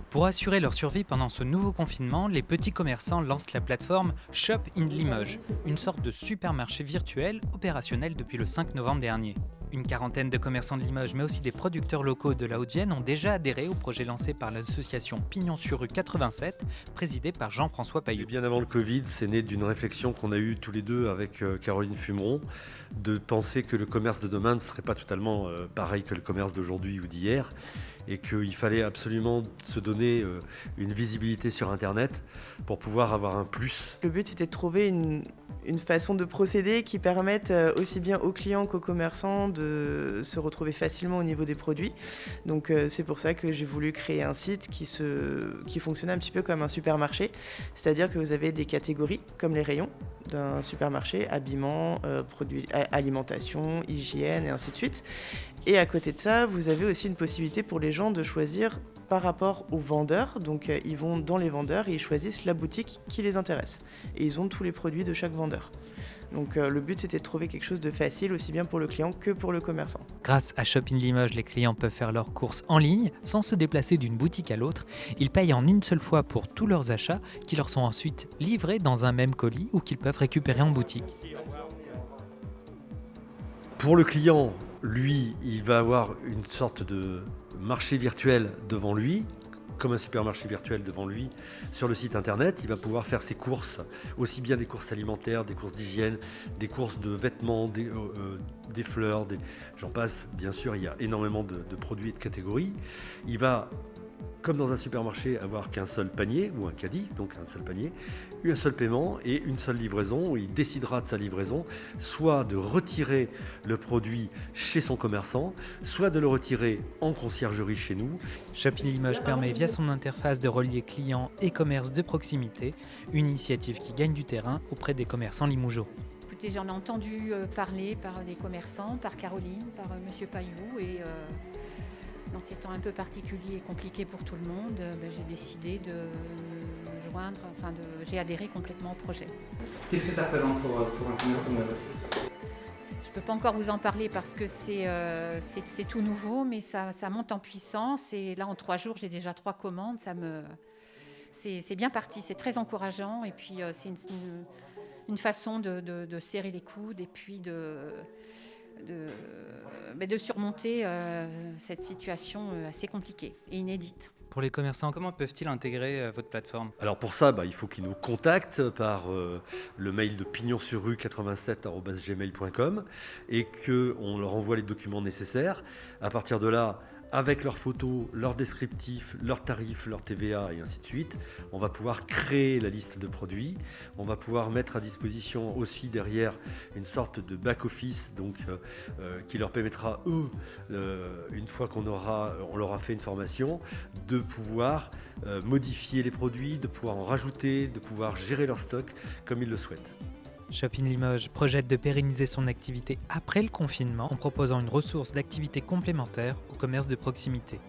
Pour assurer leur survie pendant ce nouveau confinement, les petits commerçants lancent la plateforme Shop in Limoges, une sorte de supermarché virtuel opérationnel depuis le 5 novembre dernier. Une quarantaine de commerçants de Limoges, mais aussi des producteurs locaux de la Haute-Vienne ont déjà adhéré au projet lancé par l'association Pignon sur rue 87, présidée par Jean-François Et Pailloux. bien avant le Covid, c'est né d'une réflexion qu'on a eue tous les deux avec Caroline Fumeron, de penser que le commerce de demain ne serait pas totalement pareil que le commerce d'aujourd'hui ou d'hier, et qu'il fallait absolument se donner une visibilité sur Internet pour pouvoir avoir un plus. Le but, c'était de trouver une façon de procéder qui permette aussi bien aux clients qu'aux commerçants de se retrouver facilement au niveau des produits. Donc c'est pour ça que j'ai voulu créer un site qui fonctionne un petit peu comme un supermarché. C'est-à-dire que vous avez des catégories, comme les rayons d'un supermarché, habillement, produits, alimentation, hygiène et ainsi de suite. Et à côté de ça, vous avez aussi une possibilité pour les gens de choisir par rapport aux vendeurs. Donc ils vont dans les vendeurs et ils choisissent la boutique qui les intéresse. Et ils ont tous les produits de chaque vendeur. Donc le but, c'était de trouver quelque chose de facile, aussi bien pour le client que pour le commerçant. Grâce à Shop in Limoges, les clients peuvent faire leurs courses en ligne sans se déplacer d'une boutique à l'autre. Ils payent en une seule fois pour tous leurs achats qui leur sont ensuite livrés dans un même colis ou qu'ils peuvent récupérer en boutique. Pour le client, lui, il va avoir une sorte de marché virtuel devant lui, comme un supermarché virtuel devant lui sur le site internet. Il va pouvoir faire ses courses, aussi bien des courses alimentaires, des courses d'hygiène, des courses de vêtements, des fleurs, j'en passe. Bien sûr, il y a énormément de produits et de catégories. Il va, comme dans un supermarché, avoir qu'un seul panier ou un caddie, donc un seul panier, un seul paiement et une seule livraison, où il décidera de sa livraison, soit de retirer le produit chez son commerçant, soit de le retirer en conciergerie chez nous. Shop in Limoges permet via son interface de relier clients et commerces de proximité, une initiative qui gagne du terrain auprès des commerçants limougeaux. Écoutez, j'en ai entendu parler par des commerçants, par Caroline, par Monsieur Pailloux et dans ces temps un peu particuliers et compliqués pour tout le monde, j'ai décidé de me joindre, j'ai adhéré complètement au projet. Qu'est-ce que ça représente pour un commerçant de la Haute-Vienne ? Je ne peux pas encore vous en parler parce que c'est tout nouveau, mais ça monte en puissance et là en 3 jours j'ai déjà 3 commandes, c'est bien parti, c'est très encourageant et puis c'est une façon de serrer les coudes et puis de surmonter cette situation assez compliquée et inédite. Pour les commerçants, comment peuvent-ils intégrer votre plateforme ? Alors pour ça, il faut qu'ils nous contactent par le mail de pignonsurrue87@gmail.com et qu'on leur envoie les documents nécessaires. À partir de là, avec leurs photos, leurs descriptifs, leurs tarifs, leur TVA et ainsi de suite, on va pouvoir créer la liste de produits. On va pouvoir mettre à disposition aussi derrière une sorte de back-office qui leur permettra, une fois qu'on leur a fait une formation, de pouvoir modifier les produits, de pouvoir en rajouter, de pouvoir gérer leur stock comme ils le souhaitent. Shop in Limoges projette de pérenniser son activité après le confinement en proposant une ressource d'activités complémentaires au commerce de proximité.